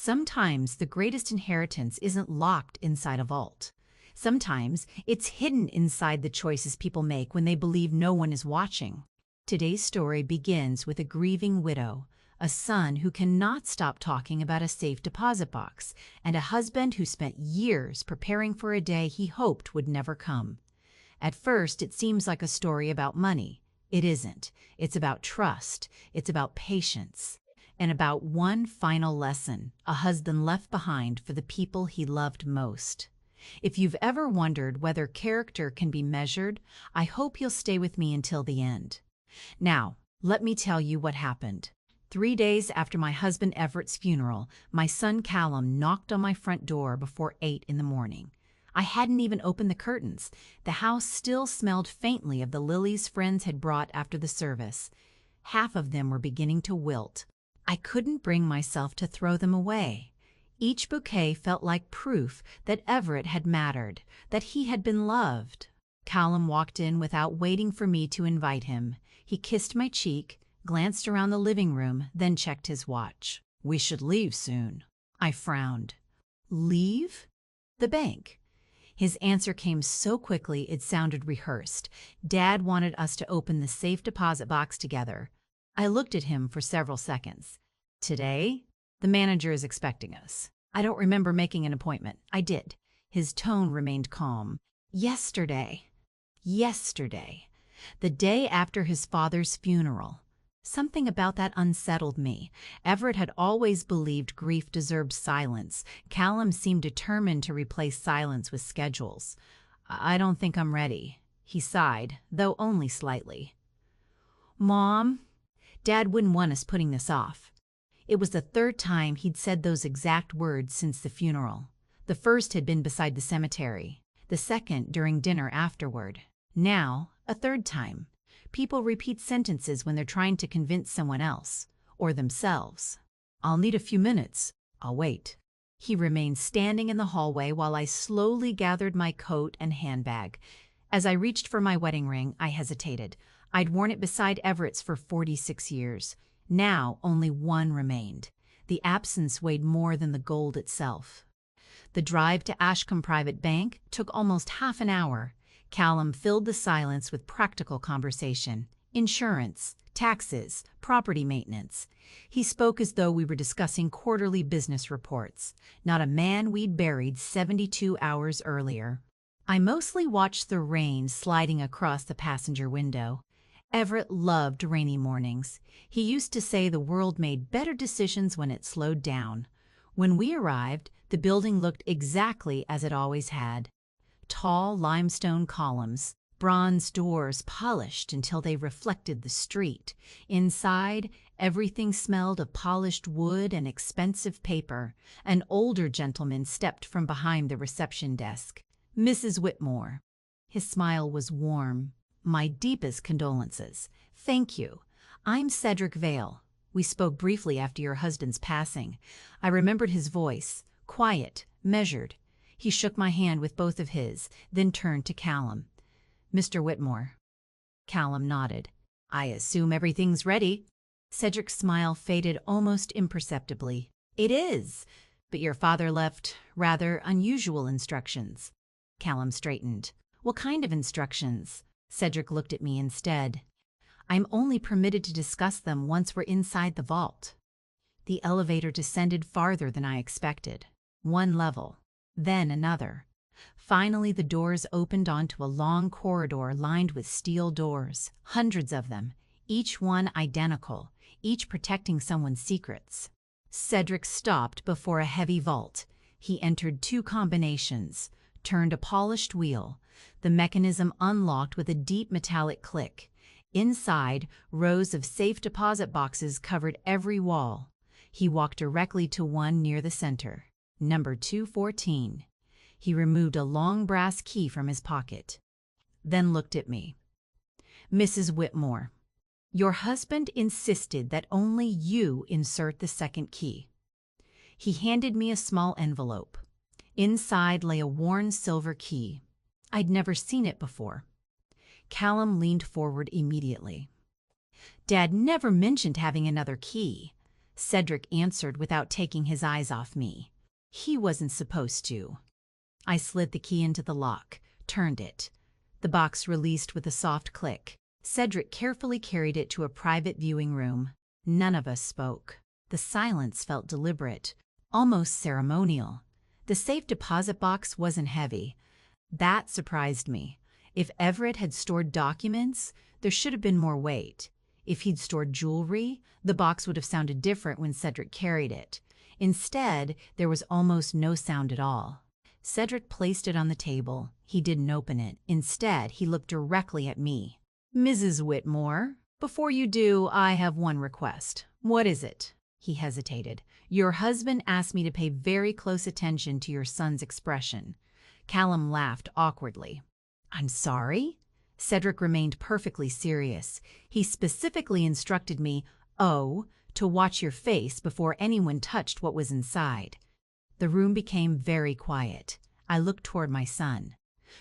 Sometimes the greatest inheritance isn't locked inside a vault. Sometimes it's hidden inside the choices people make when they believe no one is watching. Today's story begins with a grieving widow, a son who cannot stop talking about a safe deposit box, and a husband who spent years preparing for a day he hoped would never come. At first, it seems like a story about money. It isn't. It's about trust. It's about patience. And about one final lesson a husband left behind for the people he loved most. If you've ever wondered whether character can be measured, I hope you'll stay with me until the end. Now, let me tell you what happened. 3 days after my husband Everett's funeral, my son Callum knocked on my front door before 8 in the morning. I hadn't even opened the curtains. The house still smelled faintly of the lilies friends had brought after the service. Half of them were beginning to wilt. I couldn't bring myself to throw them away. Each bouquet felt like proof that Everett had mattered, that he had been loved. Callum walked in without waiting for me to invite him. He kissed my cheek, glanced around the living room, then checked his watch. "We should leave soon." I frowned. "Leave?" "The bank." His answer came so quickly it sounded rehearsed. Dad wanted us to open the safe deposit box together. I looked at him for several seconds. "Today? The manager is expecting us." "I don't remember making an appointment." "I did." His tone remained calm. "Yesterday." Yesterday. The day after his father's funeral. Something about that unsettled me. Everett had always believed grief deserved silence. Callum seemed determined to replace silence with schedules. "I don't think I'm ready." He sighed, though only slightly. "Mom?" Dad wouldn't want us putting this off. It was the third time he'd said those exact words since the funeral. The first had been beside the cemetery, the second during dinner afterward. Now, a third time. People repeat sentences when they're trying to convince someone else, or themselves. "I'll need a few minutes. I'll wait." He remained standing in the hallway while I slowly gathered my coat and handbag. As I reached for my wedding ring, I hesitated. I'd worn it beside Everett's for 46 years. Now only one remained. The absence weighed more than the gold itself. The drive to Ashcombe Private Bank took almost half an hour. Callum filled the silence with practical conversation. Insurance, taxes, property maintenance. He spoke as though we were discussing quarterly business reports, not a man we'd buried 72 hours earlier. I mostly watched the rain sliding across the passenger window. Everett loved rainy mornings. He used to say the world made better decisions when it slowed down. When we arrived, the building looked exactly as it always had. Tall limestone columns, bronze doors polished until they reflected the street. Inside, everything smelled of polished wood and expensive paper. An older gentleman stepped from behind the reception desk. "Mrs. Whitmore." His smile was warm. "My deepest condolences." "Thank you. I'm Cedric Vale. We spoke briefly after your husband's passing." I remembered his voice, quiet, measured. He shook my hand with both of his, then turned to Callum. "Mr. Whitmore." Callum nodded. "I assume everything's ready." Cedric's smile faded almost imperceptibly. "It is, but your father left rather unusual instructions." Callum straightened. "What kind of instructions?" Cedric looked at me instead. "I'm only permitted to discuss them once we're inside the vault." The elevator descended farther than I expected. One level, then another. Finally, the doors opened onto a long corridor lined with steel doors, hundreds of them, each one identical, each protecting someone's secrets. Cedric stopped before a heavy vault. He entered 2 combinations, turned a polished wheel. The mechanism unlocked with a deep metallic click. Inside, rows of safe deposit boxes covered every wall. He walked directly to one near the center, number 214. He removed a long brass key from his pocket, then looked at me. "Mrs. Whitmore, your husband insisted that only you insert the second key." He handed me a small envelope. Inside lay a worn silver key. I'd never seen it before. Callum leaned forward immediately. "Dad never mentioned having another key." Cedric answered without taking his eyes off me. He wasn't supposed to. I slid the key into the lock, turned it. The box released with a soft click. Cedric carefully carried it to a private viewing room. None of us spoke. The silence felt deliberate, almost ceremonial. The safe deposit box wasn't heavy. That surprised me. If Everett had stored documents, there should have been more weight. If he'd stored jewelry, the box would have sounded different when Cedric carried it. Instead, there was almost no sound at all. Cedric placed it on the table. He didn't open it. Instead, he looked directly at me. "Mrs. Whitmore, before you do, I have one request." "What is it?" He hesitated. "Your husband asked me to pay very close attention to your son's expression." Callum laughed awkwardly. "I'm sorry?" Cedric remained perfectly serious. "He specifically instructed me, to watch your face before anyone touched what was inside." The room became very quiet. I looked toward my son.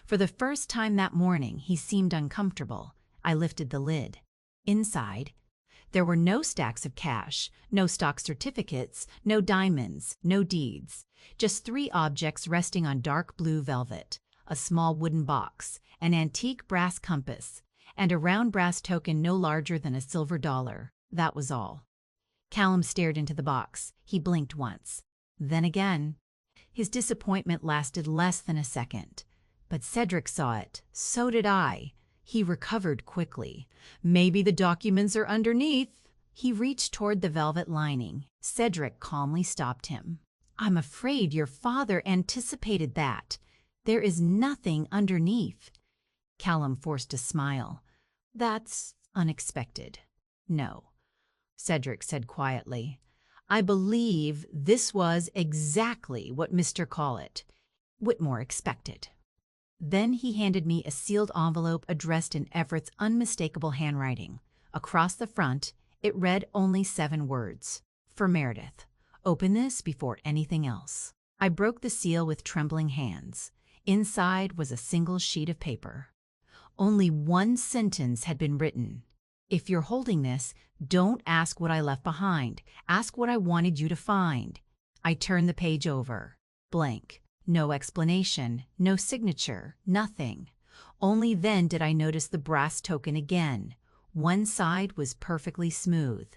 For the first time that morning, he seemed uncomfortable. I lifted the lid. Inside, there were no stacks of cash, no stock certificates, no diamonds, no deeds. Just 3 objects resting on dark blue velvet: a small wooden box, an antique brass compass, and a round brass token no larger than a silver dollar. That was all. Callum stared into the box. He blinked once. Then again. His disappointment lasted less than a second. But Cedric saw it. So did I. He recovered quickly. "Maybe the documents are underneath." He reached toward the velvet lining. Cedric calmly stopped him. "I'm afraid your father anticipated that. There is nothing underneath." Callum forced a smile. "That's unexpected." "No," Cedric said quietly. "I believe this was exactly what Mr. Whitmore expected." Then he handed me a sealed envelope addressed in Everett's unmistakable handwriting. Across the front, it read only 7 words. "For Meredith. Open this before anything else." I broke the seal with trembling hands. Inside was a single sheet of paper. Only one sentence had been written. "If you're holding this, don't ask what I left behind. Ask what I wanted you to find." I turned the page over. Blank. No explanation, no signature, nothing. Only then did I notice the brass token again. One side was perfectly smooth.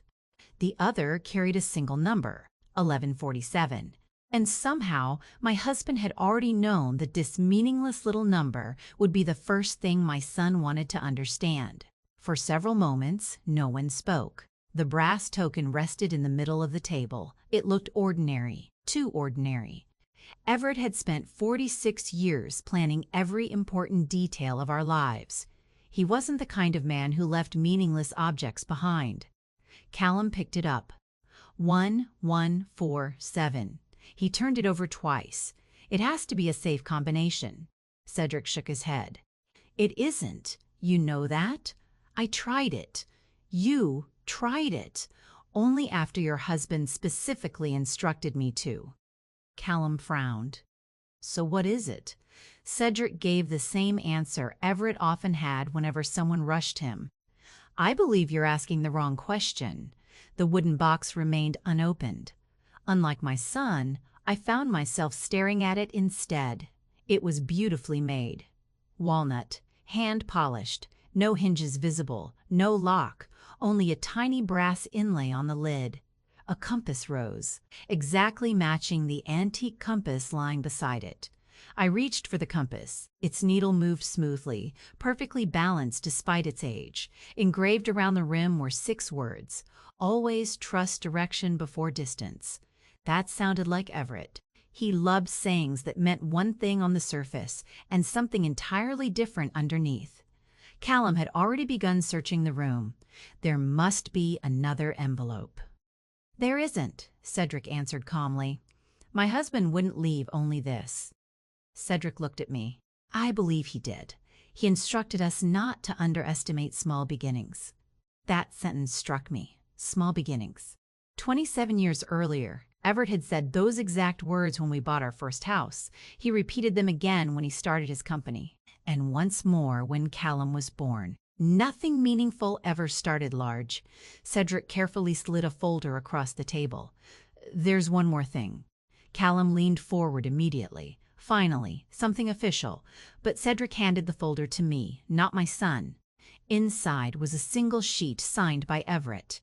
The other carried a single number, 1147. And somehow, my husband had already known that this meaningless little number would be the first thing my son wanted to understand. For several moments, no one spoke. The brass token rested in the middle of the table. It looked ordinary, too ordinary. Everett had spent 46 years planning every important detail of our lives. He wasn't the kind of man who left meaningless objects behind. Callum picked it up. 1147. He turned it over twice. "It has to be a safe combination." Cedric shook his head. "It isn't. You know that? I tried it. You tried it. Only after your husband specifically instructed me to." Callum frowned. "So what is it?" Cedric gave the same answer Everett often had whenever someone rushed him. "I believe you're asking the wrong question." The wooden box remained unopened. Unlike my son, I found myself staring at it instead. It was beautifully made. Walnut, hand-polished, no hinges visible, no lock, only a tiny brass inlay on the lid. A compass rose, exactly matching the antique compass lying beside it. I reached for the compass. Its needle moved smoothly, perfectly balanced despite its age. Engraved around the rim were 6 words: "Always trust direction before distance." That sounded like Everett. He loved sayings that meant one thing on the surface and something entirely different underneath. Callum had already begun searching the room. There must be another envelope. "There isn't," Cedric answered calmly. "My husband wouldn't leave only this." Cedric looked at me. "I believe he did. He instructed us not to underestimate small beginnings." That sentence struck me. Small beginnings. 27 years earlier, Everett had said those exact words when we bought our first house. He repeated them again when he started his company. And once more when Callum was born. Nothing meaningful ever started large. Cedric carefully slid a folder across the table. There's one more thing. Callum leaned forward immediately. Finally, something official. But Cedric handed the folder to me, not my son. Inside was a single sheet signed by Everett.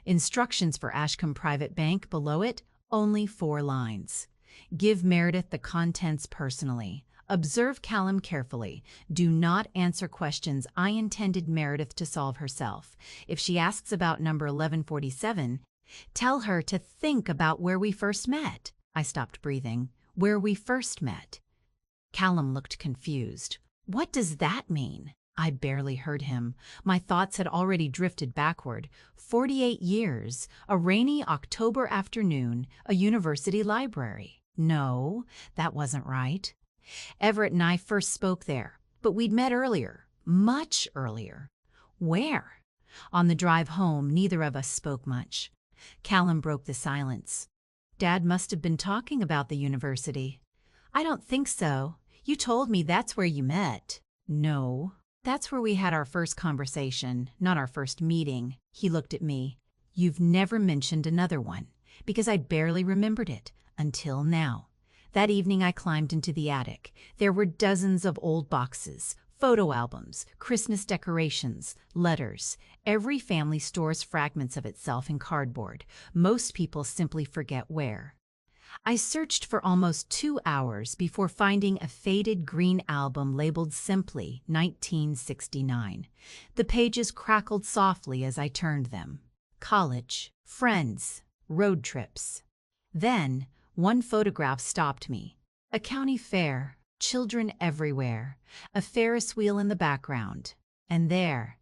Instructions for Ashcombe Private Bank below it, only 4 lines. Give Meredith the contents personally. Observe Callum carefully. Do not answer questions I intended Meredith to solve herself. If she asks about number 1147, tell her to think about where we first met. I stopped breathing. Where we first met. Callum looked confused. What does that mean? I barely heard him. My thoughts had already drifted backward. 48 years, a rainy October afternoon, a university library. No, that wasn't right. Everett and I first spoke there, but we'd met earlier, much earlier. Where? On the drive home, neither of us spoke much. Callum broke the silence. Dad must have been talking about the university. I don't think so. You told me that's where you met. No, that's where we had our first conversation, not our first meeting. He looked at me. You've never mentioned another one, because I barely remembered it, until now. That evening I climbed into the attic. There were dozens of old boxes, photo albums, Christmas decorations, letters. Every family stores fragments of itself in cardboard. Most people simply forget where. I searched for almost 2 hours before finding a faded green album labeled simply 1969. The pages crackled softly as I turned them. College, friends, road trips. Then, one photograph stopped me. A county fair, children everywhere, a Ferris wheel in the background. And there,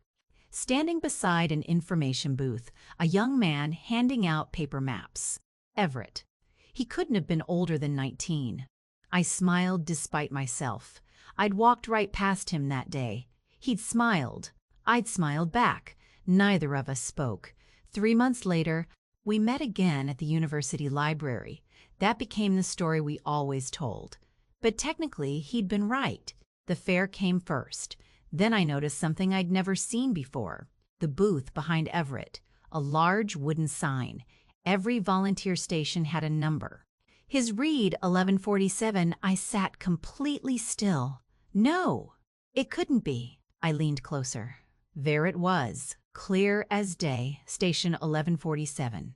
standing beside an information booth, a young man handing out paper maps. Everett. He couldn't have been older than 19. I smiled despite myself. I'd walked right past him that day. He'd smiled. I'd smiled back. Neither of us spoke. 3 months later, we met again at the university library. That became the story we always told. But technically, he'd been right. The fair came first. Then I noticed something I'd never seen before. The booth behind Everett. A large wooden sign. Every volunteer station had a number. His read 1147. I sat completely still. No, it couldn't be. I leaned closer. There it was, clear as day, station 1147.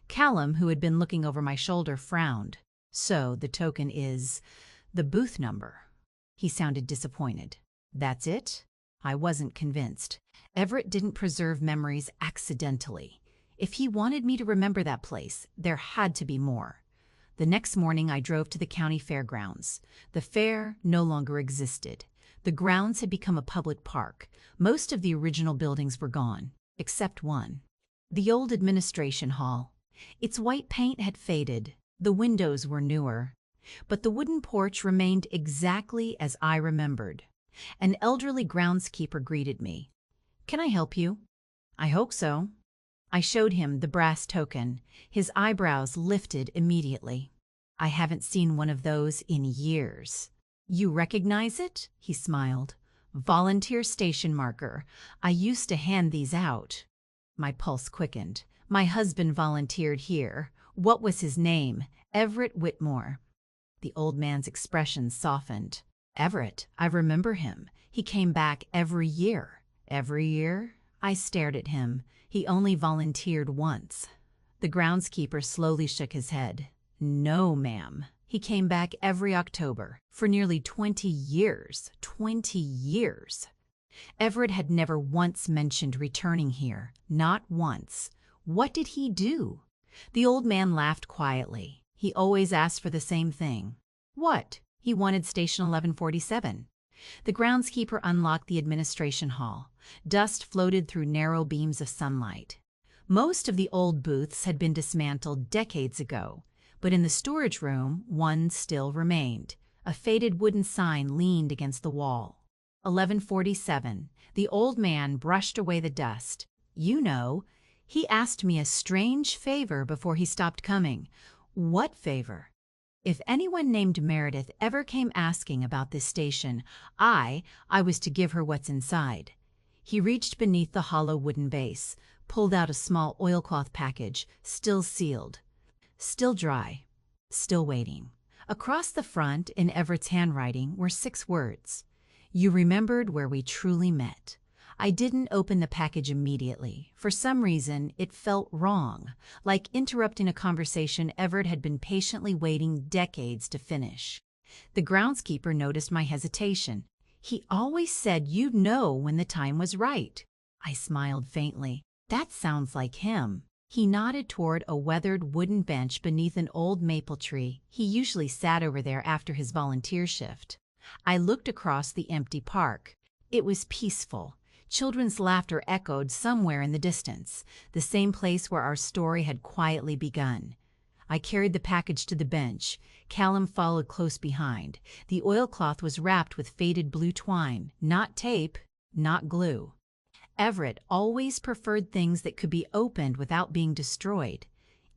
Callum, who had been looking over my shoulder, frowned. So the token is the booth number. He sounded disappointed. That's it? I wasn't convinced. Everett didn't preserve memories accidentally. If he wanted me to remember that place, there had to be more. The next morning I drove to the county fairgrounds. The fair no longer existed. The grounds had become a public park. Most of the original buildings were gone, except one. The old administration hall. Its white paint had faded. The windows were newer. But the wooden porch remained exactly as I remembered. An elderly groundskeeper greeted me. "Can I help you?" "I hope so." I showed him the brass token. His eyebrows lifted immediately. "I haven't seen one of those in years." "You recognize it?" He smiled. "Volunteer station marker. I used to hand these out." My pulse quickened. My husband volunteered here. What was his name? Everett Whitmore. The old man's expression softened. "Everett, I remember him. He came back every year." "Every year?" I stared at him. He only volunteered once. The groundskeeper slowly shook his head. "No, ma'am. He came back every October for nearly 20 years. 20 years." Everett had never once mentioned returning here. Not once. What did he do? The old man laughed quietly. He always asked for the same thing. What? He wanted station 1147. The groundskeeper unlocked the administration hall. Dust floated through narrow beams of sunlight. Most of the old booths had been dismantled decades ago, but in the storage room, one still remained. A faded wooden sign leaned against the wall. 1147. The old man brushed away the dust. "You know, he asked me a strange favor before he stopped coming." "What favor?" "If anyone named Meredith ever came asking about this station, I was to give her what's inside." He reached beneath the hollow wooden base, pulled out a small oilcloth package, still sealed, still dry, still waiting. Across the front, in Everett's handwriting, were 6 words. You remembered where we truly met. I didn't open the package immediately. For some reason, it felt wrong, like interrupting a conversation Everett had been patiently waiting decades to finish. The groundskeeper noticed my hesitation. He always said you'd know when the time was right. I smiled faintly. That sounds like him. He nodded toward a weathered wooden bench beneath an old maple tree. He usually sat over there after his volunteer shift. I looked across the empty park. It was peaceful. Children's laughter echoed somewhere in the distance, the same place where our story had quietly begun. I carried the package to the bench. Callum followed close behind. The oilcloth was wrapped with faded blue twine, not tape, not glue. Everett always preferred things that could be opened without being destroyed.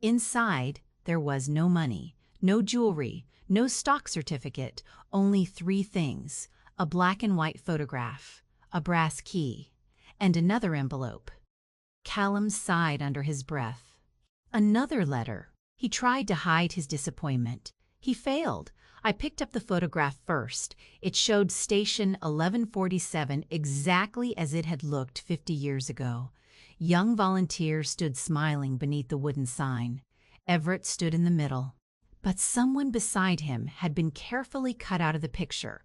Inside, there was no money, no jewelry, no stock certificate, only 3 things: a black and white photograph, a brass key, and another envelope. Callum sighed under his breath. Another letter. He tried to hide his disappointment. He failed. I picked up the photograph first. It showed Station 1147 exactly as it had looked 50 years ago. Young volunteers stood smiling beneath the wooden sign. Everett stood in the middle. But someone beside him had been carefully cut out of the picture.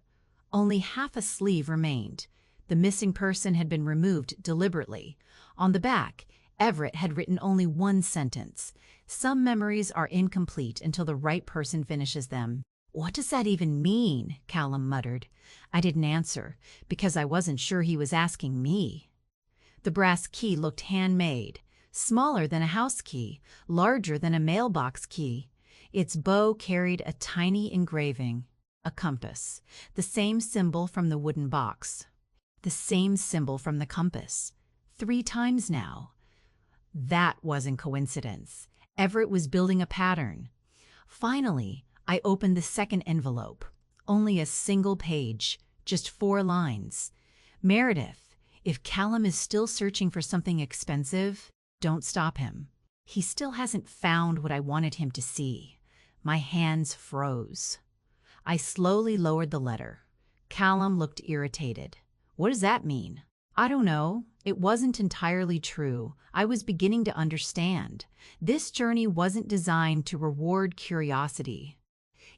Only half a sleeve remained. The missing person had been removed deliberately. On the back, Everett had written only 1 sentence. Some memories are incomplete until the right person finishes them. What does that even mean? Callum muttered. I didn't answer, because I wasn't sure he was asking me. The brass key looked handmade, smaller than a house key, larger than a mailbox key. Its bow carried a tiny engraving, a compass, the same symbol from the wooden box, the same symbol from the compass. 3 times now. That wasn't coincidence. Everett was building a pattern. Finally, I opened the second envelope. Only a single page, just 4 lines. Meredith, if Callum is still searching for something expensive, don't stop him. He still hasn't found what I wanted him to see. My hands froze. I slowly lowered the letter. Callum looked irritated. What does that mean? I don't know. It wasn't entirely true. I was beginning to understand. This journey wasn't designed to reward curiosity.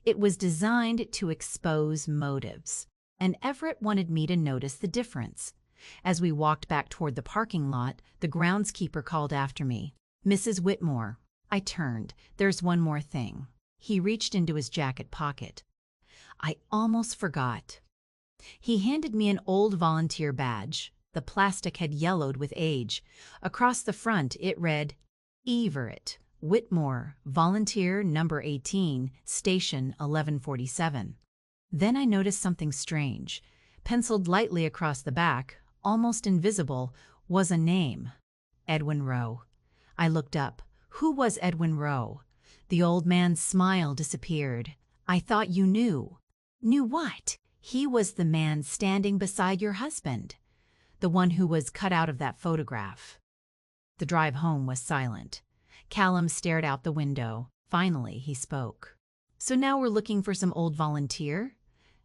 It was designed to expose motives. And Everett wanted me to notice the difference. As we walked back toward the parking lot, the groundskeeper called after me. Mrs. Whitmore. I turned. There's one more thing. He reached into his jacket pocket. I almost forgot. He handed me an old volunteer badge. The plastic had yellowed with age. Across the front it read, Everett Whitmore, Volunteer Number 18, Station 1147. Then I noticed something strange. Penciled lightly across the back, almost invisible, was a name. Edwin Rowe. I looked up. Who was Edwin Rowe? The old man's smile disappeared. I thought you knew. Knew what? He was the man standing beside your husband. The one who was cut out of that photograph. The drive home was silent. Callum stared out the window. Finally, he spoke. So now we're looking for some old volunteer?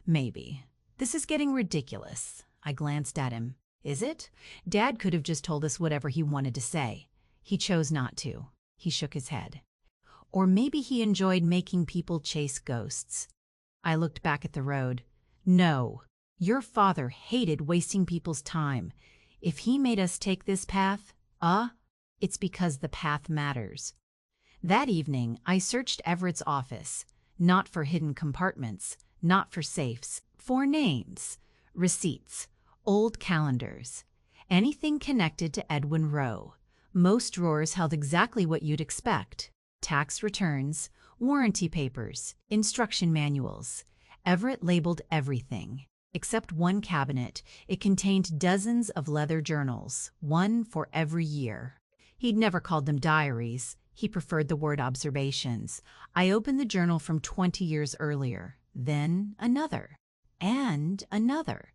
Maybe. This is getting ridiculous. I glanced at him. Is it? Dad could have just told us whatever he wanted to say. He chose not to. He shook his head. Or maybe he enjoyed making people chase ghosts. I looked back at the road. No. Your father hated wasting people's time. If he made us take this path, it's because the path matters. That evening, I searched Everett's office, not for hidden compartments, not for safes, for names, receipts, old calendars, anything connected to Edwin Rowe. Most drawers held exactly what you'd expect: tax returns, warranty papers, instruction manuals. Everett labeled everything. Except one cabinet. It contained dozens of leather journals, one for every year. He'd never called them diaries. He preferred the word observations. I opened the journal from 20 years earlier. Then another. And another.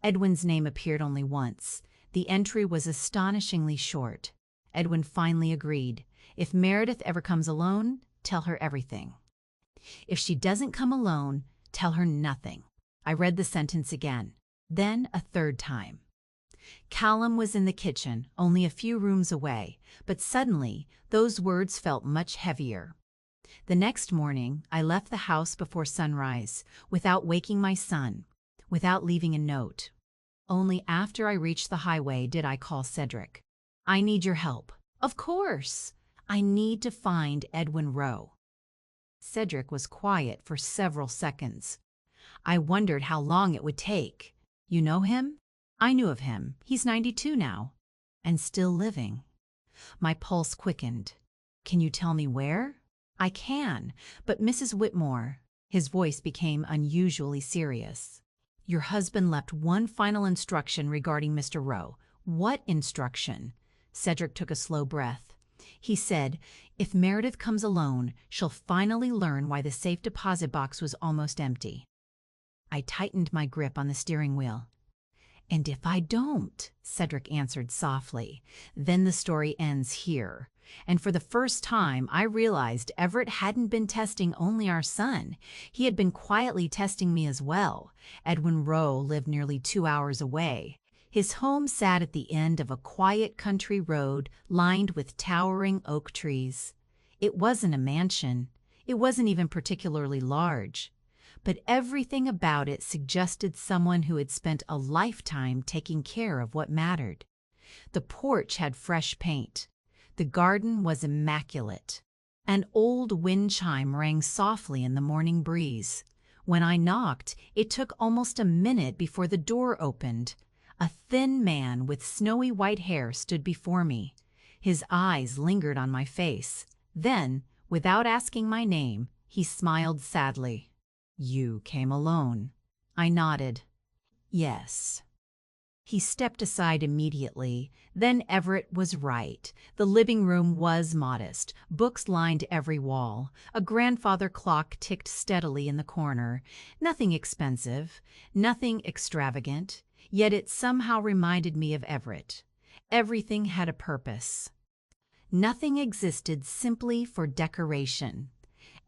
Edwin's name appeared only once. The entry was astonishingly short. Edwin finally agreed. If Meredith ever comes alone, tell her everything. If she doesn't come alone, tell her nothing. I read the sentence again, then a third time. Callum was in the kitchen, only a few rooms away, but suddenly those words felt much heavier. The next morning, I left the house before sunrise, without waking my son, without leaving a note. Only after I reached the highway did I call Cedric. "I need your help." "Of course. I need to find Edwin Rowe." Cedric was quiet for several seconds. I wondered how long it would take. "You know him?" I knew of him. He's 92 now. And still living. My pulse quickened. "Can you tell me where?" "I can, but Mrs. Whitmore." His voice became unusually serious. "Your husband left one final instruction regarding Mr. Rowe." "What instruction?" Cedric took a slow breath. He said, "If Meredith comes alone, she'll finally learn why the safe deposit box was almost empty." I tightened my grip on the steering wheel. "And if I don't?" Cedric answered softly. "Then the story ends here." And for the first time, I realized Everett hadn't been testing only our son. He had been quietly testing me as well. Edwin Rowe lived nearly 2 hours away. His home sat at the end of a quiet country road lined with towering oak trees. It wasn't a mansion. It wasn't even particularly large. But everything about it suggested someone who had spent a lifetime taking care of what mattered. The porch had fresh paint. The garden was immaculate. An old wind chime rang softly in the morning breeze. When I knocked, it took almost a minute before the door opened. A thin man with snowy white hair stood before me. His eyes lingered on my face. Then, without asking my name, he smiled sadly. "You came alone." I nodded. "Yes." He stepped aside immediately. Then Everett was right. The living room was modest. Books lined every wall. A grandfather clock ticked steadily in the corner. Nothing expensive, nothing extravagant, yet it somehow reminded me of Everett. Everything had a purpose. Nothing existed simply for decoration.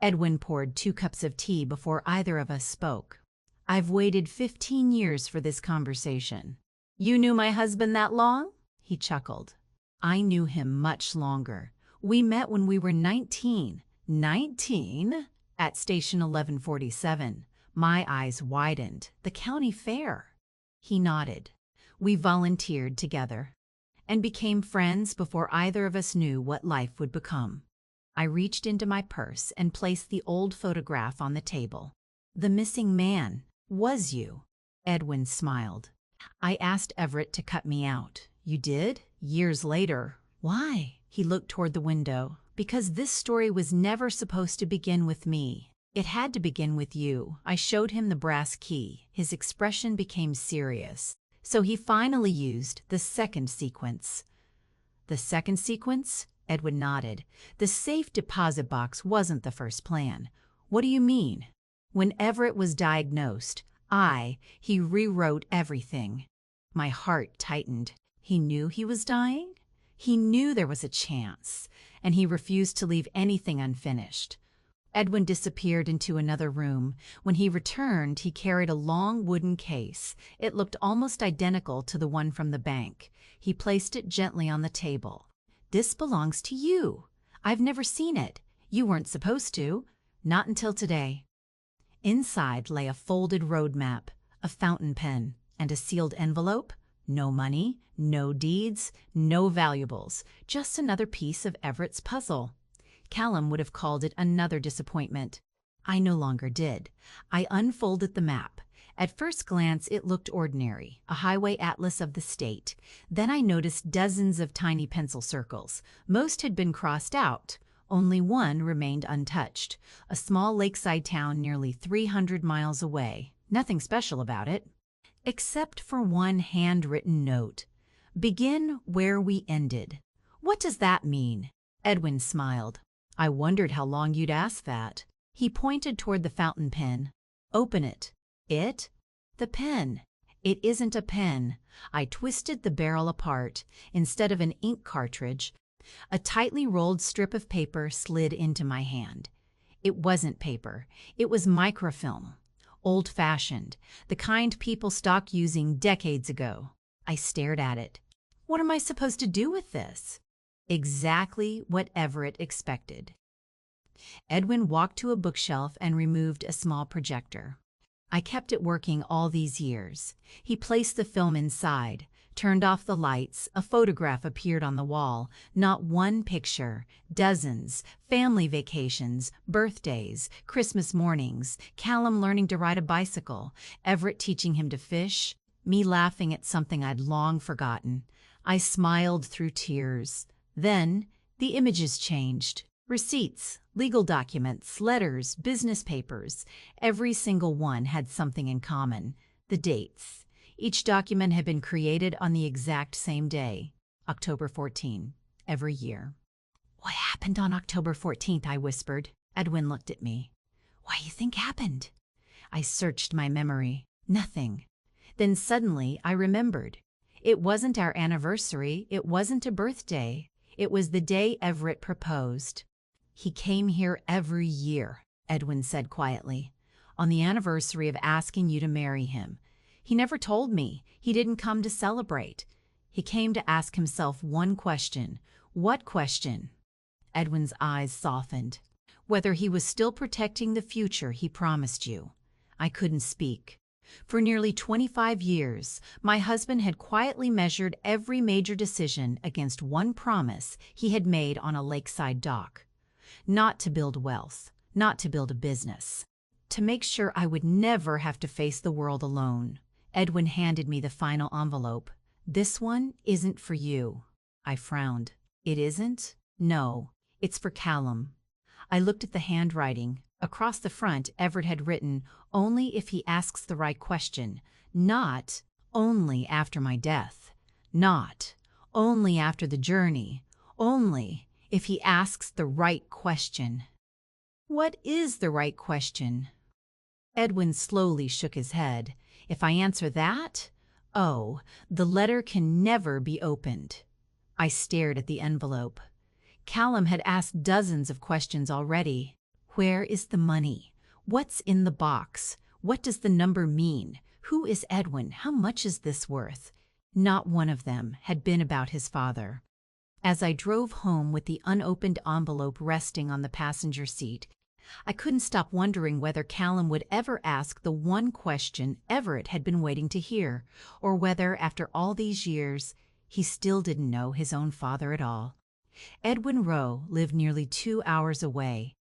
Edwin poured 2 cups of tea before either of us spoke. "I've waited 15 years for this conversation." "You knew my husband that long?" He chuckled. "I knew him much longer. We met when we were 19. 19? At Station 1147. My eyes widened. The county fair." He nodded. "We volunteered together and became friends before either of us knew what life would become." I reached into my purse and placed the old photograph on the table. "The missing man was you." Edwin smiled. "I asked Everett to cut me out." "You did?" "Years later." "Why?" He looked toward the window. "Because this story was never supposed to begin with me. It had to begin with you." I showed him the brass key. His expression became serious. "So he finally used the second sequence." "The second sequence?" Edwin nodded. "The safe deposit box wasn't the first plan." "What do you mean?" "When Everett was diagnosed, he rewrote everything." My heart tightened. He knew he was dying? He knew there was a chance, and he refused to leave anything unfinished. Edwin disappeared into another room. When he returned, he carried a long wooden case. It looked almost identical to the one from the bank. He placed it gently on the table. "This belongs to you. I've never seen it. You weren't supposed to. Not until today." Inside lay a folded road map, a fountain pen, and a sealed envelope. No money, no deeds, no valuables, just another piece of Everett's puzzle. Callum would have called it another disappointment. I no longer did. I unfolded the map. At first glance, it looked ordinary, a highway atlas of the state. Then I noticed dozens of tiny pencil circles. Most had been crossed out. Only one remained untouched, a small lakeside town nearly 300 miles away. Nothing special about it, except for one handwritten note. "Begin where we ended." "What does that mean?" Edwin smiled. "I wondered how long you'd ask that." He pointed toward the fountain pen. "Open it." "It?" "The pen. It isn't a pen. I twisted the barrel apart. Instead of an ink cartridge, a tightly rolled strip of paper slid into my hand. It wasn't paper. It was microfilm. Old-fashioned, the kind people stopped using decades ago. I stared at it. What am I supposed to do with this? Exactly what Everett expected. Edwin walked to a bookshelf and removed a small projector. I kept it working all these years. He placed the film inside, turned off the lights. A photograph appeared on the wall. Not one picture, dozens, family vacations, birthdays, Christmas mornings, Callum learning to ride a bicycle, Everett teaching him to fish, me laughing at something I'd long forgotten. I smiled through tears. Then the images changed. Receipts, legal documents, letters, business papers. Every single one had something in common: the dates. Each document had been created on the exact same day, October 14, every year. "What happened on October 14th?" I whispered. Edwin looked at me. "What do you think happened?" I searched my memory. Nothing. Then suddenly I remembered. It wasn't our anniversary. It wasn't a birthday. It was the day Everett proposed. "He came here every year," Edwin said quietly, "on the anniversary of asking you to marry him. He never told me. He didn't come to celebrate. He came to ask himself one question." "What question?" Edwin's eyes softened. "Whether he was still protecting the future he promised you." I couldn't speak. For nearly 25 years, my husband had quietly measured every major decision against one promise he had made on a lakeside dock. Not to build wealth, not to build a business. To make sure I would never have to face the world alone. Edwin handed me the final envelope. "This one isn't for you." I frowned. "It isn't?" "No, it's for Callum." I looked at the handwriting. Across the front, Everett had written, "Only if he asks the right question." Not, "Only after my death." Not, "Only after the journey." Only if he asks the right question. What is the right question? Edwin slowly shook his head. "If I answer that? Oh, the letter can never be opened." I stared at the envelope. Callum had asked dozens of questions already. Where is the money? What's in the box? What does the number mean? Who is Edwin? How much is this worth? Not one of them had been about his father. As I drove home with the unopened envelope resting on the passenger seat, I couldn't stop wondering whether Callum would ever ask the one question Everett had been waiting to hear, or whether, after all these years, he still didn't know his own father at all. Edwin Rowe lived nearly 2 hours away.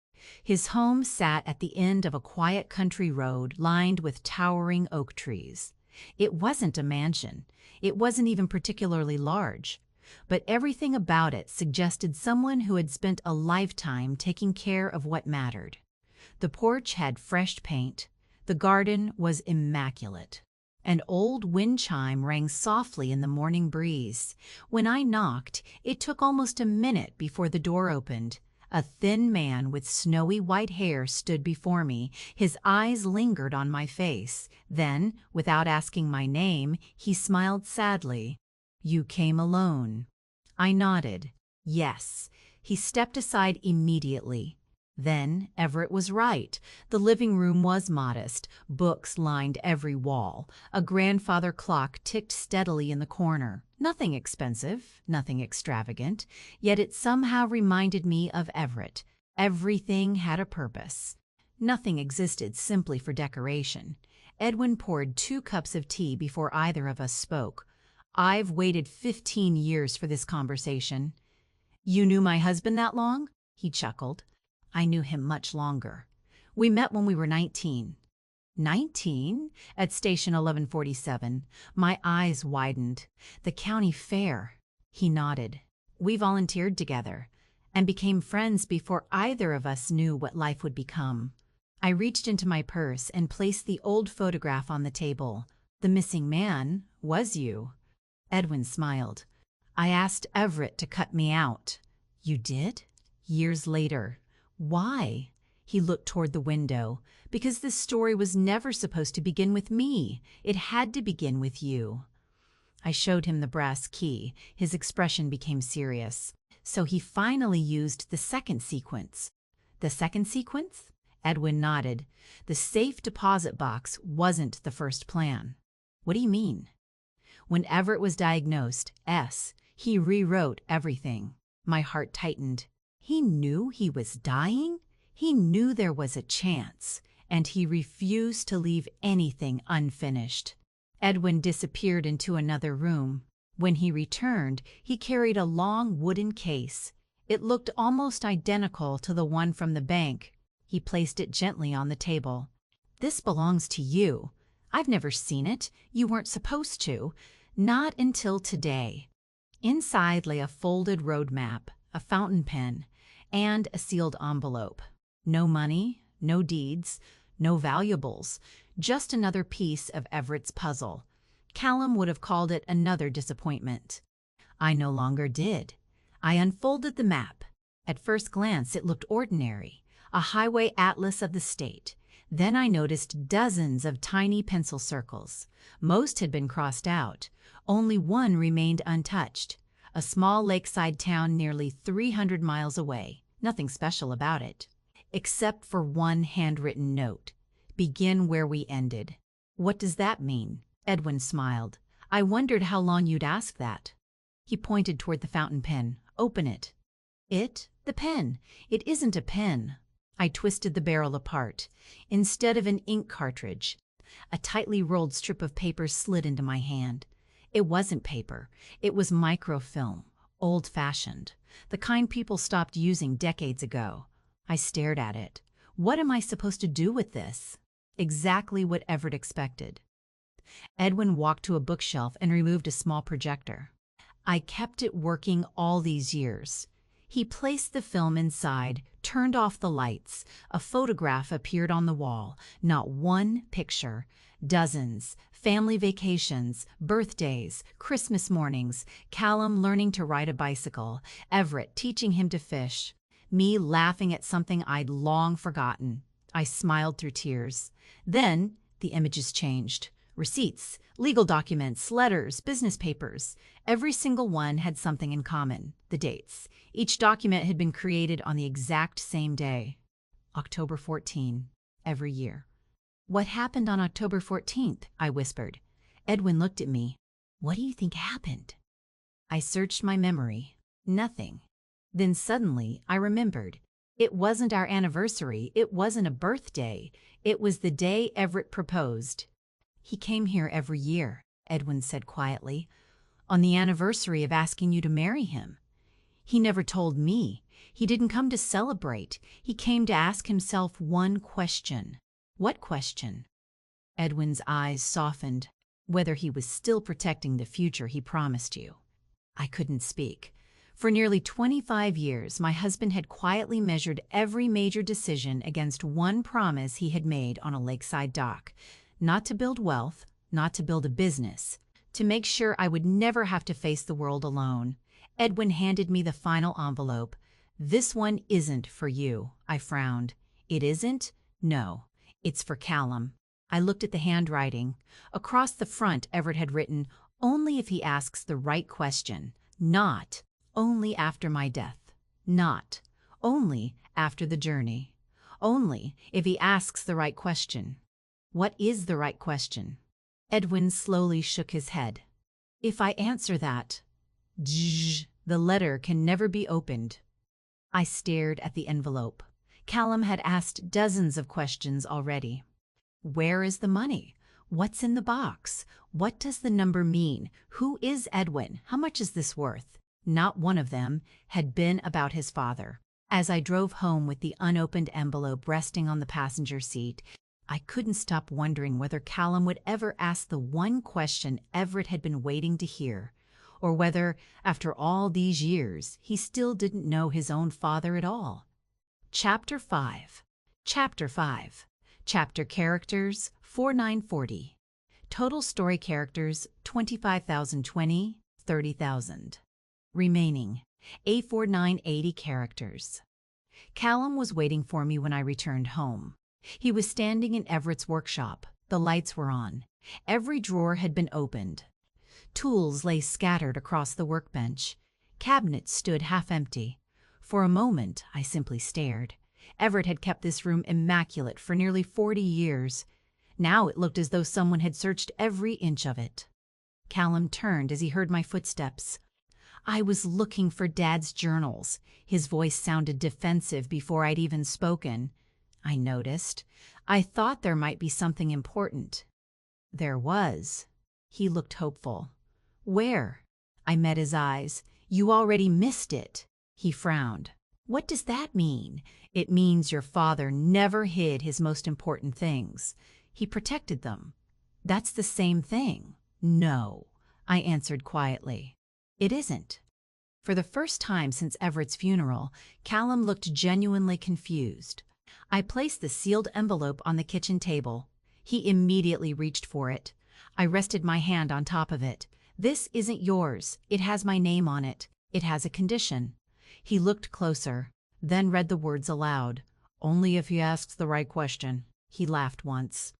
His home sat at the end of a quiet country road lined with towering oak trees. It wasn't a mansion. It wasn't even particularly large. But everything about it suggested someone who had spent a lifetime taking care of what mattered. The porch had fresh paint. The garden was immaculate. An old wind chime rang softly in the morning breeze. When I knocked, it took almost a minute before the door opened. A thin man with snowy white hair stood before me. His eyes lingered on my face. Then, without asking my name, he smiled sadly. "You came alone." I nodded. Yes. He stepped aside immediately. Then Everett was right. The living room was modest. Books lined every wall. A grandfather clock ticked steadily in the corner. Nothing expensive, nothing extravagant, yet it somehow reminded me of Everett. Everything had a purpose. Nothing existed simply for decoration. Edwin poured 2 cups of tea before either of us spoke. "I've waited 15 years for this conversation." "You knew my husband that long?" He chuckled. "I knew him much longer. We met when we were 19. 19? At Station 1147. My eyes widened. "The county fair." He nodded. "We volunteered together and became friends before either of us knew what life would become." I reached into my purse and placed the old photograph on the table. "The missing man was you." Edwin smiled. "I asked Everett to cut me out." "You did?" "Years later." "Why?" He looked toward the window, because this story was never supposed to begin with me. It had to begin with you. I showed him the brass key. His expression became serious. So he finally used the second sequence. The second sequence? Edwin nodded. The safe deposit box wasn't the first plan. What do you mean? When Everett was diagnosed, he rewrote everything. My heart tightened. He knew he was dying? He knew there was a chance, and he refused to leave anything unfinished. Edwin disappeared into another room. When he returned, he carried a long wooden case. It looked almost identical to the one from the bank. He placed it gently on the table. "This belongs to you. I've never seen it. You weren't supposed to. Not until today." Inside lay a folded road map, a fountain pen, and a sealed envelope. No money, no deeds, no valuables, just another piece of Everett's puzzle. Callum would have called it another disappointment. I no longer did. I unfolded the map. At first glance, it looked ordinary, a highway atlas of the state. Then I noticed dozens of tiny pencil circles. Most had been crossed out. Only one remained untouched. A small lakeside town nearly 300 miles away. Nothing special about it, except for one handwritten note. "Begin where we ended." "What does that mean?" Edwin smiled. "I wondered how long you'd ask that." He pointed toward the fountain pen. "Open it." "It? The pen? It isn't a pen." I twisted the barrel apart. Instead of an ink cartridge, a tightly rolled strip of paper slid into my hand. It wasn't paper. It was microfilm, old-fashioned, the kind people stopped using decades ago. I stared at it. What am I supposed to do with this? Exactly what Everett expected. Edwin walked to a bookshelf and removed a small projector. I kept it working all these years. He placed the film inside, turned off the lights. A photograph appeared on the wall. Not one picture. Dozens. Family vacations, birthdays, Christmas mornings, Callum learning to ride a bicycle, Everett teaching him to fish, me laughing at something I'd long forgotten. I smiled through tears. Then the images changed. Receipts, legal documents, letters, business papers. Every single one had something in common: the dates. Each document had been created on the exact same day. October 14, every year. "What happened on October 14th?" I whispered. Edwin looked at me. "What do you think happened?" I searched my memory. Nothing. Then suddenly I remembered. It wasn't our anniversary. It wasn't a birthday. It was the day Everett proposed. "He came here every year," Edwin said quietly, "on the anniversary of asking you to marry him. He never told me. He didn't come to celebrate. He came to ask himself one question." "What question?" Edwin's eyes softened. "Whether he was still protecting the future he promised you." I couldn't speak. For nearly 25 years, my husband had quietly measured every major decision against one promise he had made on a lakeside dock. Not to build wealth, not to build a business, to make sure I would never have to face the world alone. Edwin handed me the final envelope. "This one isn't for you," I frowned. "It isn't?" "No. It's for Callum." I looked at the handwriting. Across the front, Everett had written, "Only if he asks the right question. Not only after my death. Not only after the journey. Only if he asks the right question." "What is the right question?" Edwin slowly shook his head. "If I answer that, the letter can never be opened." I stared at the envelope. Callum had asked dozens of questions already. Where is the money? What's in the box? What does the number mean? Who is Edwin? How much is this worth? Not one of them had been about his father. As I drove home with the unopened envelope resting on the passenger seat, I couldn't stop wondering whether Callum would ever ask the one question Everett had been waiting to hear, or whether, after all these years, he still didn't know his own father at all. Chapter 5. Chapter 5. Chapter characters 4940. Total story characters 25,020, 30,000. Remaining A4980 characters. Callum was waiting for me when I returned home. He was standing in Everett's workshop. The lights were on. Every drawer had been opened. Tools lay scattered across the workbench. Cabinets stood half empty. For a moment, I simply stared. Everett had kept this room immaculate for nearly 40 years. Now it looked as though someone had searched every inch of it. Callum turned as he heard my footsteps. I was looking for Dad's journals. His voice sounded defensive before I'd even spoken. I noticed. I thought there might be something important. There was. He looked hopeful. Where? I met his eyes. You already missed it. He frowned. What does that mean? It means your father never hid his most important things. He protected them. That's the same thing. No, I answered quietly. It isn't. For the first time since Everett's funeral, Callum looked genuinely confused. I placed the sealed envelope on the kitchen table. He immediately reached for it. I rested my hand on top of it. This isn't yours. It has my name on it. It has a condition. He looked closer, then read the words aloud. Only if he asks the right question. He laughed once.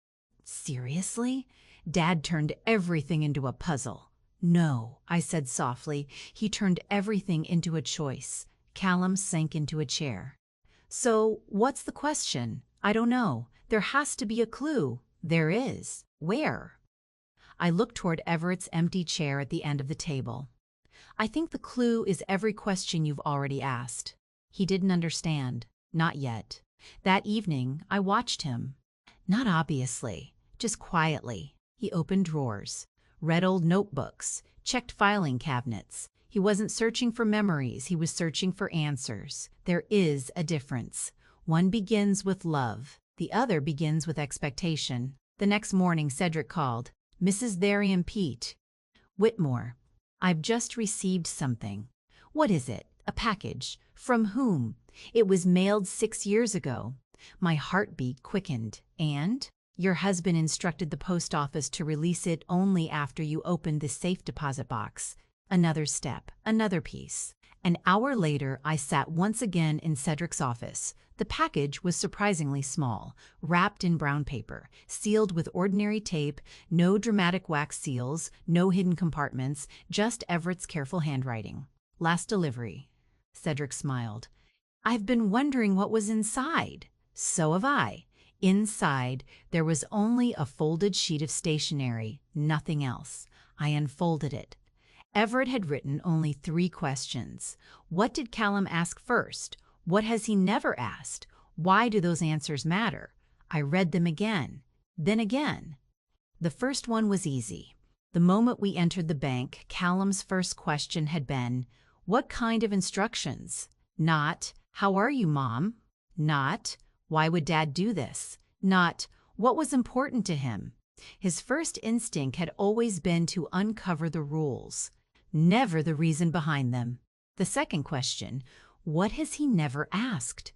Seriously? Dad turned everything into a puzzle. No, I said softly. He turned everything into a choice. Callum sank into a chair. So, what's the question? I don't know. There has to be a clue. There is. Where? I looked toward Everett's empty chair at the end of the table. I think the clue is every question you've already asked. He didn't understand. Not yet. That evening, I watched him. Not obviously, just quietly. He opened drawers, read old notebooks, checked filing cabinets. He wasn't searching for memories, he was searching for answers. There is a difference. One begins with love, the other begins with expectation. The next morning, Cedric called. Mrs. Therian Pete. Whitmore, I've just received something. What is it? A package. From whom? It was mailed 6 years ago. My heartbeat quickened. And? Your husband instructed the post office to release it only after you opened the safe deposit box. Another step, another piece. An hour later, I sat once again in Cedric's office. The package was surprisingly small, wrapped in brown paper, sealed with ordinary tape, no dramatic wax seals, no hidden compartments, just Everett's careful handwriting. Last delivery. Cedric smiled. I've been wondering what was inside. So have I. Inside, there was only a folded sheet of stationery, nothing else. I unfolded it. Everett had written only 3 questions. What did Callum ask first? What has he never asked? Why do those answers matter? I read them again, then again. The first one was easy. The moment we entered the bank, Callum's first question had been, what kind of instructions? Not, how are you, Mom? Not, why would Dad do this? Not, what was important to him? His first instinct had always been to uncover the rules, never the reason behind them. The second question, what has he never asked?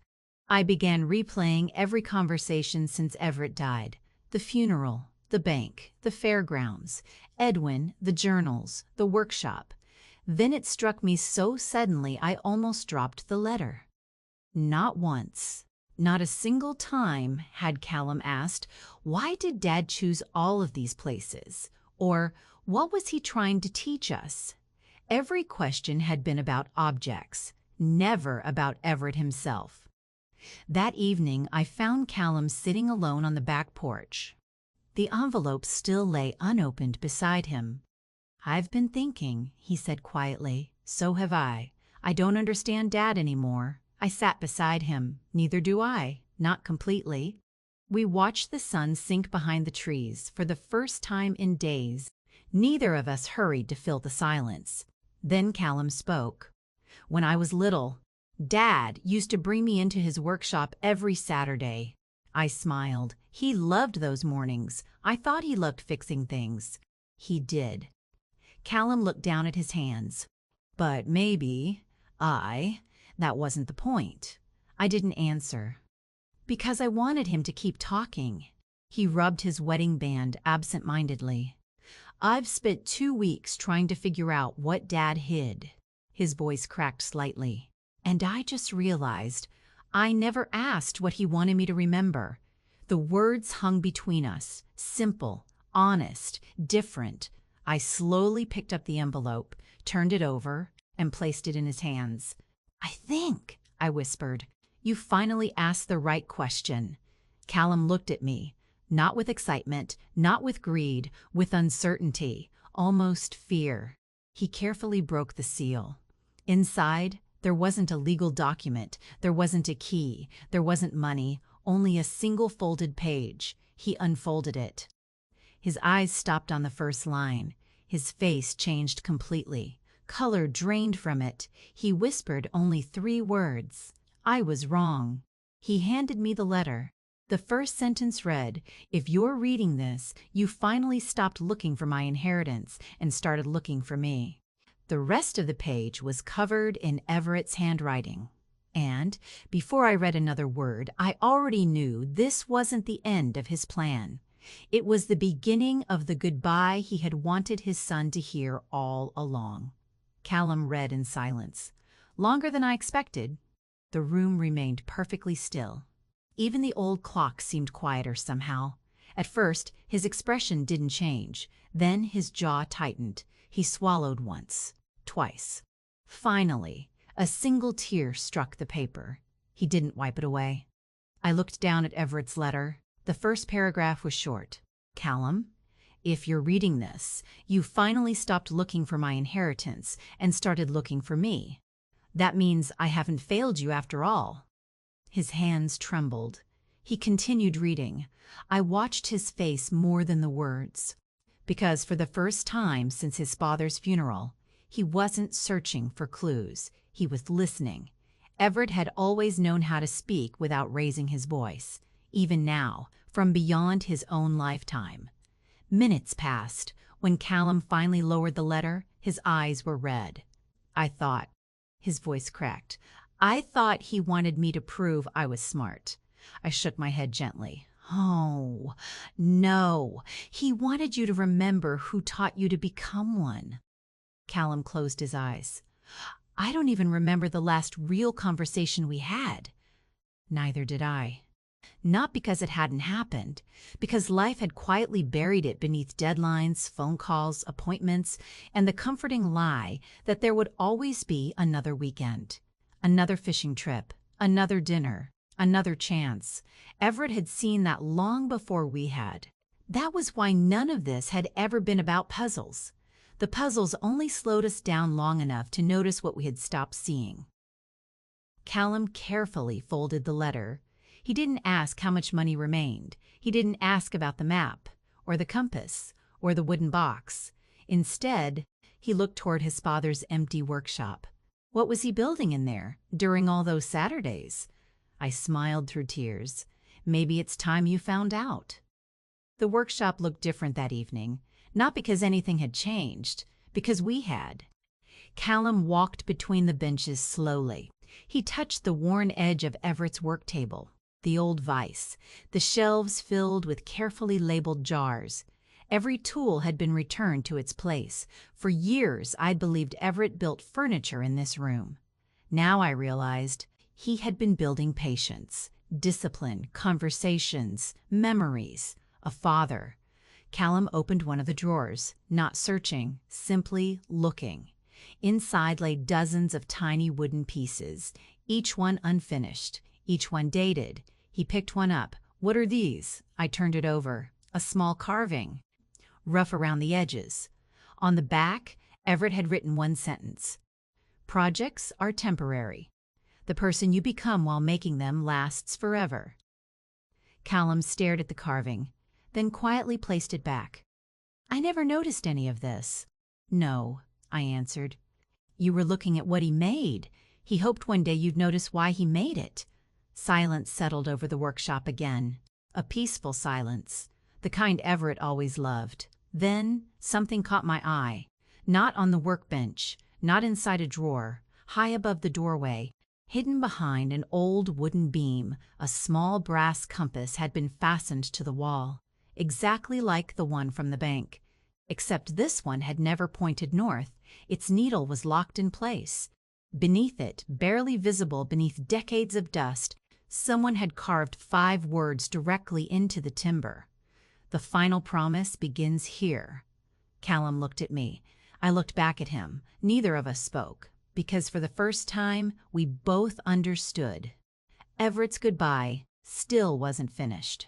I began replaying every conversation since Everett died. The funeral, the bank, the fairgrounds, Edwin, the journals, the workshop. Then it struck me so suddenly I almost dropped the letter. Not once, not a single time had Callum asked, why did Dad choose all of these places? Or, what was he trying to teach us? Every question had been about objects, never about Everett himself. That evening, I found Callum sitting alone on the back porch. The envelope still lay unopened beside him. I've been thinking, he said quietly. So have I. I don't understand Dad anymore. I sat beside him. Neither do I. Not completely. We watched the sun sink behind the trees for the first time in days. Neither of us hurried to fill the silence. Then Callum spoke. When I was little, Dad used to bring me into his workshop every Saturday. I smiled. He loved those mornings. I thought he loved fixing things. He did. Callum looked down at his hands. But maybe, that wasn't the point. I didn't answer. Because I wanted him to keep talking. He rubbed his wedding band absent-mindedly. I've spent 2 weeks trying to figure out what Dad hid. His voice cracked slightly. And I just realized I never asked what he wanted me to remember. The words hung between us, simple, honest, different. I slowly picked up the envelope, turned it over, and placed it in his hands. "I think," I whispered, "you finally asked the right question." Callum looked at me, not with excitement, not with greed, with uncertainty, almost fear. He carefully broke the seal. Inside, there wasn't a legal document, there wasn't a key, there wasn't money, only a single folded page. He unfolded it. His eyes stopped on the first line. His face changed completely. Color drained from it. He whispered only 3 words. "I was wrong." He handed me the letter. The first sentence read, "If you're reading this, you finally stopped looking for my inheritance and started looking for me." The rest of the page was covered in Everett's handwriting. And, before I read another word, I already knew this wasn't the end of his plan. It was the beginning of the goodbye he had wanted his son to hear all along. Callum read in silence. Longer than I expected. The room remained perfectly still. Even the old clock seemed quieter somehow. At first, his expression didn't change. Then his jaw tightened. He swallowed once, twice. Finally, a single tear struck the paper. He didn't wipe it away. I looked down at Everett's letter. The first paragraph was short. "Callum, if you're reading this, you finally stopped looking for my inheritance and started looking for me. That means I haven't failed you after all." His hands trembled. He continued reading. I watched his face more than the words. Because for the first time since his father's funeral, he wasn't searching for clues. He was listening. Everett had always known how to speak without raising his voice, even now, from beyond his own lifetime. Minutes passed. When Callum finally lowered the letter, his eyes were red. His voice cracked. "I thought he wanted me to prove I was smart." I shook my head gently. "Oh, no. He wanted you to remember who taught you to become one." Callum closed his eyes. "I don't even remember the last real conversation we had." Neither did I. Not because it hadn't happened, because life had quietly buried it beneath deadlines, phone calls, appointments, and the comforting lie that there would always be another weekend, another fishing trip, another dinner, another chance. Everett had seen that long before we had. That was why none of this had ever been about puzzles. The puzzles only slowed us down long enough to notice what we had stopped seeing. Callum carefully folded the letter. He didn't ask how much money remained. He didn't ask about the map, or the compass, or the wooden box. Instead, he looked toward his father's empty workshop. What was he building in there during all those Saturdays? I smiled through tears. "Maybe it's time you found out." The workshop looked different that evening, not because anything had changed, because we had. Callum walked between the benches slowly. He touched the worn edge of Everett's work table, the old vise, the shelves filled with carefully labeled jars. Every tool had been returned to its place. For years, I'd believed Everett built furniture in this room. Now I realized he had been building patience, discipline, conversations, memories, a father. Callum opened one of the drawers, not searching, simply looking. Inside lay dozens of tiny wooden pieces, each one unfinished, each one dated. He picked one up. "What are these?" I turned it over. A small carving, rough around the edges. On the back, Everett had written one sentence: "Projects are temporary. The person you become while making them lasts forever." Callum stared at the carving, then quietly placed it back. "I never noticed any of this." "No," I answered. "You were looking at what he made. He hoped one day you'd notice why he made it." Silence settled over the workshop again. A peaceful silence, the kind Everett always loved. Then something caught my eye. Not on the workbench, not inside a drawer, high above the doorway, hidden behind an old wooden beam, a small brass compass had been fastened to the wall, exactly like the one from the bank. Except this one had never pointed north. Its needle was locked in place. Beneath it, barely visible beneath decades of dust, Someone had carved 5 words directly into the timber. The final promise begins here. Callum looked at me. I looked back at him. Neither of us spoke, because for the first time, we both understood. Everett's goodbye still wasn't finished.